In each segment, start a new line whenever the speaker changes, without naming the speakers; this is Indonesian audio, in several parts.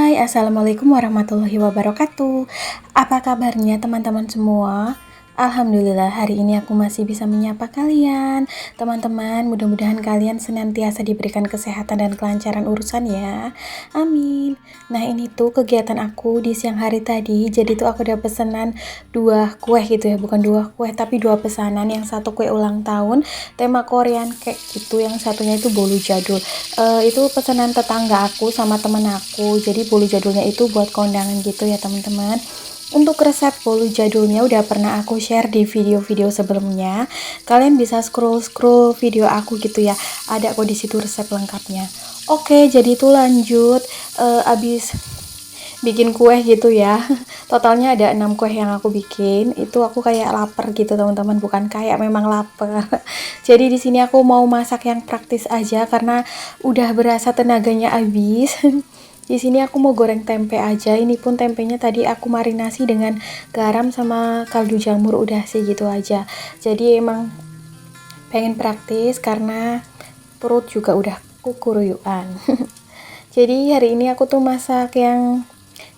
Hai, Assalamualaikum warahmatullahi wabarakatuh. Apa kabarnya teman-teman semua? Alhamdulillah hari ini aku masih bisa menyapa kalian. Teman-teman, mudah-mudahan kalian senantiasa diberikan kesehatan dan kelancaran urusan ya. Amin. Nah, ini tuh kegiatan aku di siang hari tadi. Jadi tuh aku udah pesanan 2 kue gitu ya, bukan 2 kue tapi 2 pesanan. Yang satu kue ulang tahun tema Korean cake gitu, yang satunya itu bolu jadul. Itu pesanan tetangga aku sama temen aku. Jadi bolu jadulnya itu buat kondangan gitu ya teman-teman. Untuk resep bolu jadulnya udah pernah aku share di video-video sebelumnya. Kalian bisa scroll-scroll video aku gitu ya. Ada kok di situ resep lengkapnya. Oke, jadi itu lanjut. Abis bikin kue gitu ya. Totalnya ada 6 kue yang aku bikin. Itu aku kayak lapar gitu teman-teman, bukan kayak, memang lapar. Jadi di sini aku mau masak yang praktis aja karena udah berasa tenaganya habis. Di sini aku mau goreng tempe aja. Ini pun tempenya tadi aku marinasi dengan garam sama kaldu jamur, udah sih gitu aja. Jadi emang pengen praktis karena perut juga udah kukuruyuan. Jadi hari ini aku tuh masak yang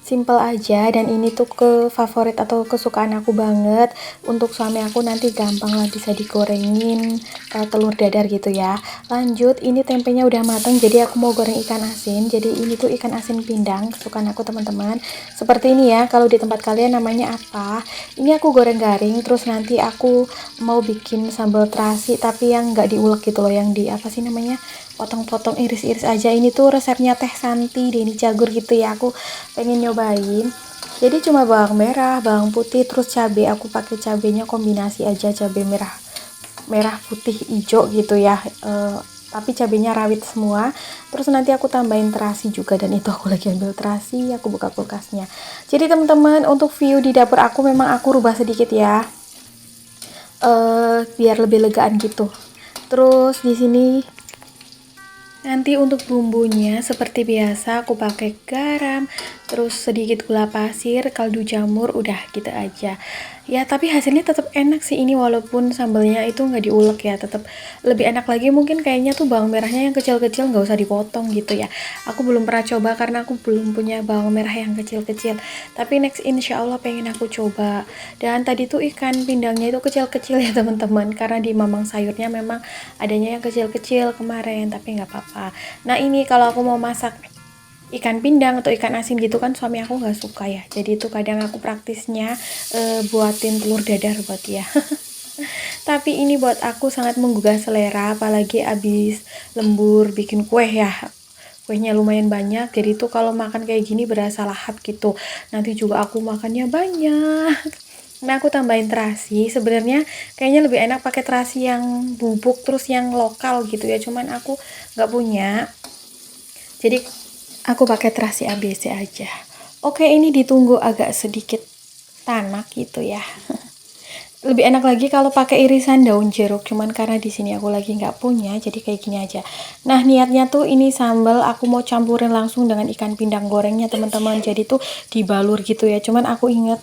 simple aja, dan ini tuh favorit atau kesukaan aku banget. Untuk suami aku nanti gampang lah bisa digorengin telur dadar gitu ya. Lanjut, ini tempenya udah matang, jadi aku mau goreng ikan asin. Jadi ini tuh ikan asin pindang kesukaan aku teman-teman. Seperti ini ya, kalau di tempat kalian namanya apa. Ini aku goreng garing, terus nanti aku mau bikin sambal terasi tapi yang nggak diulek gitu loh, yang di apa sih namanya, potong-potong iris-iris aja. Ini tuh resepnya Teh Santi Deni Cagur gitu ya, aku pengen nyobain. Jadi cuma bawang merah, bawang putih, terus cabai. Aku pakai cabenya kombinasi aja, cabai merah putih hijau gitu ya. Tapi cabenya rawit semua. Terus nanti aku tambahin terasi juga, dan itu aku lagi ambil terasi, aku buka kulkasnya. Jadi teman-teman, untuk view di dapur aku memang aku rubah sedikit ya, biar lebih legaan gitu. Terus di sini nanti untuk bumbunya seperti biasa aku pakai garam, terus sedikit gula pasir, kaldu jamur, udah gitu aja. Ya tapi hasilnya tetap enak sih ini, walaupun sambalnya itu nggak diulek ya, tetap lebih enak lagi. Mungkin kayaknya tuh bawang merahnya yang kecil-kecil nggak usah dipotong gitu ya. Aku belum pernah coba karena aku belum punya bawang merah yang kecil-kecil. Tapi next insya Allah pengen aku coba. Dan tadi tuh ikan pindangnya itu kecil-kecil ya teman-teman, karena di mamang sayurnya memang adanya yang kecil-kecil kemarin, tapi nggak apa-apa. Nah ini kalau aku mau masak ikan pindang atau ikan asin gitu kan suami aku nggak suka ya, jadi itu kadang aku praktisnya buatin telur dadar buat dia. Tapi ini buat aku sangat menggugah selera, apalagi abis lembur bikin kue ya, kuenya lumayan banyak, jadi tuh kalau makan kayak gini berasa lahap gitu. Nanti juga aku makannya banyak. Nah aku tambahin terasi, sebenarnya kayaknya lebih enak pakai terasi yang bubuk terus yang lokal gitu ya, cuman aku nggak punya, jadi aku pakai terasi ABC aja. Oke, ini ditunggu agak sedikit tanak gitu ya. Lebih enak lagi kalau pakai irisan daun jeruk, cuman karena di sini aku lagi nggak punya, jadi kayak gini aja. Nah niatnya tuh ini sambal aku mau campurin langsung dengan ikan pindang gorengnya teman-teman, jadi tuh dibalur gitu ya. Cuman aku inget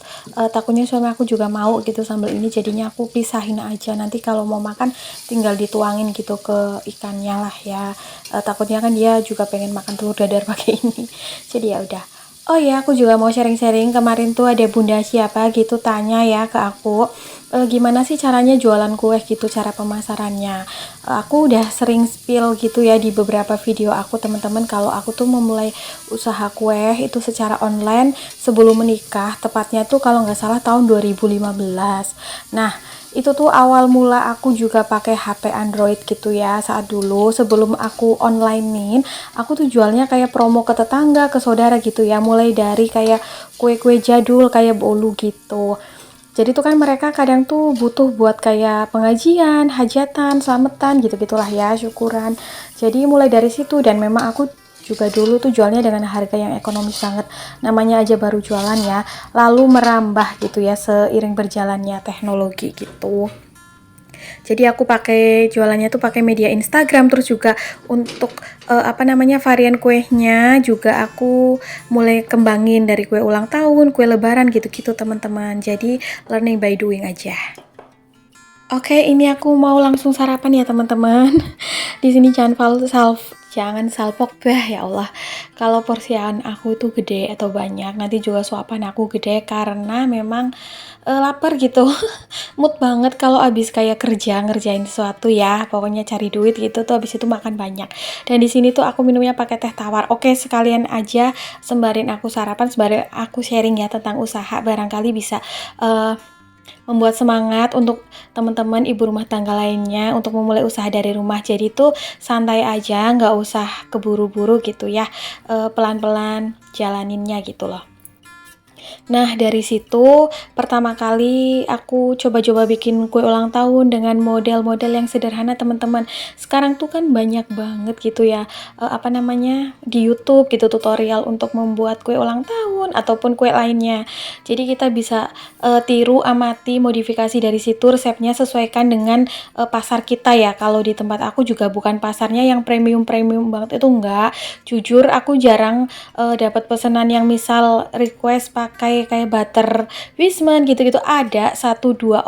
takutnya suami aku juga mau gitu sambal ini, jadinya aku pisahin aja. Nanti kalau mau makan tinggal dituangin gitu ke ikannya lah ya. Takutnya kan dia juga pengen makan telur dadar pakai ini, jadi ya udah. Oh ya, aku juga mau sharing-sharing. Kemarin tuh ada bunda siapa gitu tanya ya ke aku, gimana sih caranya jualan kue gitu, cara pemasarannya. Aku udah sering spill gitu ya di beberapa video aku teman-teman, kalau aku tuh memulai usaha kue itu secara online sebelum menikah, tepatnya tuh kalau nggak salah tahun 2015. Nah itu tuh awal mula aku juga pakai HP Android gitu ya. Saat dulu sebelum aku onlinein, aku tuh jualnya kayak promo ke tetangga, ke saudara gitu ya, mulai dari kayak kue-kue jadul kayak bolu gitu. Jadi tuh kan mereka kadang tuh butuh buat kayak pengajian, hajatan, selamatan gitu-gitulah ya, syukuran. Jadi mulai dari situ, dan memang aku juga dulu tuh jualnya dengan harga yang ekonomis banget. Namanya aja baru jualan ya. Lalu merambah gitu ya seiring berjalannya teknologi gitu. Jadi aku pakai jualannya tuh pakai media Instagram, terus juga untuk apa namanya, varian kuenya juga aku mulai kembangin dari kue ulang tahun, kue lebaran gitu-gitu teman-teman. Jadi learning by doing aja. Oke, ini aku mau langsung sarapan ya teman-teman. Di sini jangan salpok bah ya Allah. Kalau porsian aku itu gede atau banyak, nanti juga suapan aku gede karena memang lapar gitu. Mood banget kalau abis kayak kerja ngerjain sesuatu ya. Pokoknya cari duit gitu tuh abis itu makan banyak. Dan di sini tuh aku minumnya pakai teh tawar. Oke, sekalian aja sembarin aku sarapan, sembarin aku sharing ya tentang usaha. Barangkali bisa membuat semangat untuk teman-teman ibu rumah tangga lainnya untuk memulai usaha dari rumah. Jadi tuh santai aja, nggak usah keburu-buru gitu ya, pelan-pelan jalaninnya gitu loh. Nah, dari situ pertama kali aku coba-coba bikin kue ulang tahun dengan model-model yang sederhana teman-teman. Sekarang tuh kan banyak banget gitu ya, apa namanya, di YouTube gitu tutorial untuk membuat kue ulang tahun ataupun kue lainnya. Jadi kita bisa tiru, amati, modifikasi dari situ resepnya sesuaikan dengan pasar kita ya. Kalau di tempat aku juga bukan pasarnya yang premium-premium banget itu enggak. Jujur aku jarang dapat pesanan yang misal request pakai kayak butter Wisman gitu-gitu. Ada satu dua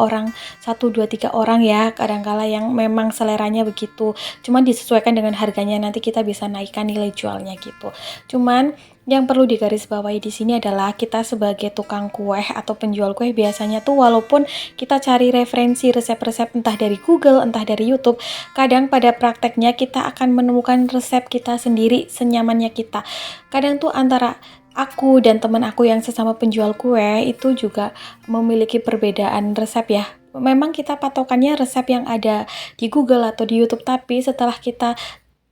tiga orang ya kadangkala yang memang seleranya begitu, cuman disesuaikan dengan harganya, nanti kita bisa naikkan nilai jualnya gitu. Cuman yang perlu digarisbawahi di sini adalah kita sebagai tukang kue atau penjual kue biasanya tuh walaupun kita cari referensi resep-resep entah dari Google, entah dari YouTube, kadang pada prakteknya kita akan menemukan resep kita sendiri senyamannya kita. Kadang tuh antara aku dan teman aku yang sesama penjual kue itu juga memiliki perbedaan resep ya. Memang kita patokannya resep yang ada di Google atau di YouTube, tapi setelah kita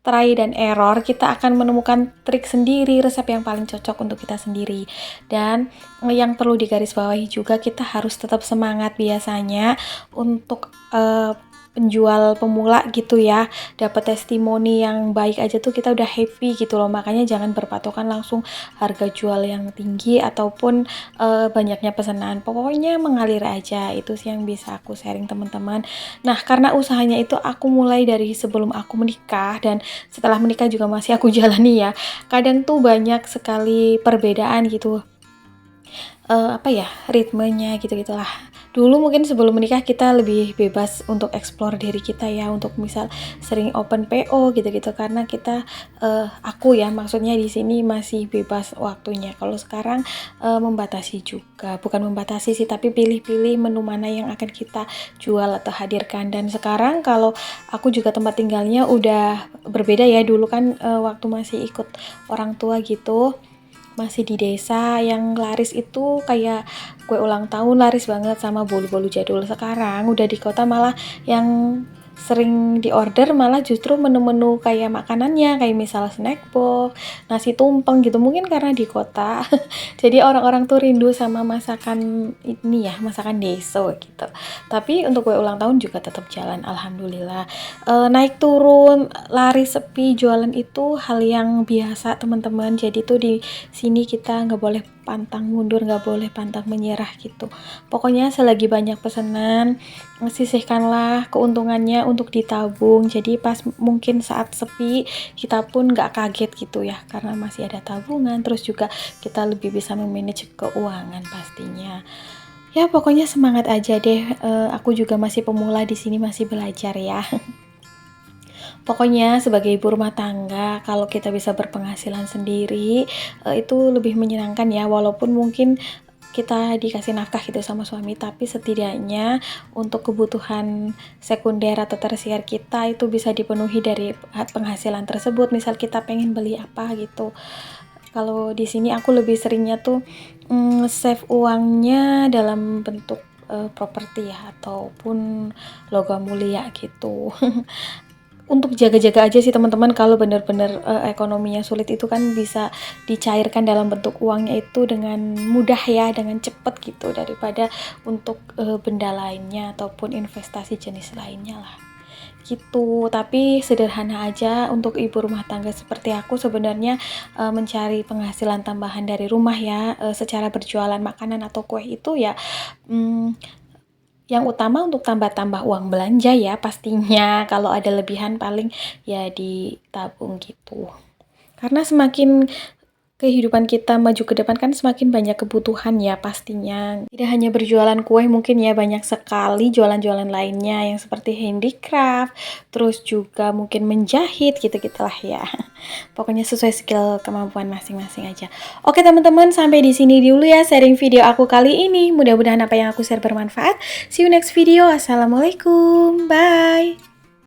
try dan error, kita akan menemukan trik sendiri, resep yang paling cocok untuk kita sendiri. Dan yang perlu digarisbawahi juga, kita harus tetap semangat biasanya untuk penjual pemula gitu ya, dapat testimoni yang baik aja tuh kita udah happy gitu loh. Makanya jangan berpatokan langsung harga jual yang tinggi ataupun banyaknya pesanan. Pokoknya mengalir aja, itu sih yang bisa aku sharing teman-teman. Nah, karena usahanya itu aku mulai dari sebelum aku menikah dan setelah menikah juga masih aku jalani ya. Kadang tuh banyak sekali perbedaan gitu, apa ya, ritmenya gitu-gitulah. Dulu mungkin sebelum menikah kita lebih bebas untuk explore diri kita ya, untuk misal sering open PO gitu-gitu karena kita aku ya maksudnya di sini masih bebas waktunya. Kalau sekarang membatasi juga, bukan membatasi sih, tapi pilih-pilih menu mana yang akan kita jual atau hadirkan. Dan sekarang kalau aku juga tempat tinggalnya udah berbeda ya. Dulu kan waktu masih ikut orang tua gitu, masih di desa, yang laris itu kayak kue ulang tahun laris banget sama bolu-bolu jadul. Sekarang udah di kota malah yang sering diorder malah justru menu-menu kayak makanannya, kayak misal snack box, nasi tumpeng gitu. Mungkin karena di kota jadi orang-orang tuh rindu sama masakan ini ya, masakan deso gitu. Tapi untuk kue ulang tahun juga tetap jalan, alhamdulillah. Naik turun, lari sepi, jualan itu hal yang biasa teman-teman. Jadi tuh di sini kita nggak boleh pantang mundur, nggak boleh pantang menyerah gitu. Pokoknya selagi banyak pesanan, sisihkanlah keuntungannya untuk ditabung. Jadi pas mungkin saat sepi, kita pun nggak kaget gitu ya, karena masih ada tabungan. Terus juga kita lebih bisa memanage keuangan pastinya. Ya pokoknya semangat aja deh. Aku juga masih pemula di sini, masih belajar ya. Pokoknya sebagai ibu rumah tangga, kalau kita bisa berpenghasilan sendiri, itu lebih menyenangkan ya, walaupun mungkin kita dikasih nafkah gitu sama suami, tapi setidaknya untuk kebutuhan sekunder atau tersier kita itu bisa dipenuhi dari penghasilan tersebut. Misal kita pengen beli apa gitu. Kalau di sini aku lebih seringnya tuh save uangnya dalam bentuk properti ya, ataupun logam mulia gitu. Untuk jaga-jaga aja sih teman-teman, kalau benar-benar ekonominya sulit itu kan bisa dicairkan dalam bentuk uangnya itu dengan mudah ya, dengan cepat gitu, daripada untuk benda lainnya ataupun investasi jenis lainnya lah gitu. Tapi sederhana aja untuk ibu rumah tangga seperti aku, sebenarnya mencari penghasilan tambahan dari rumah ya, secara berjualan makanan atau kue itu ya, yang utama untuk tambah-tambah uang belanja ya pastinya. Kalau ada lebihan paling ya ditabung gitu. Karena semakin kehidupan kita maju ke depan kan semakin banyak kebutuhan ya pastinya. Tidak hanya berjualan kue, mungkin ya banyak sekali jualan-jualan lainnya yang seperti handicraft, terus juga mungkin menjahit gitu-gitulah ya. Pokoknya sesuai skill kemampuan masing-masing aja. Oke teman-teman, sampai di sini dulu ya sharing video aku kali ini. Mudah-mudahan apa yang aku share bermanfaat. See you next video. Assalamualaikum. Bye.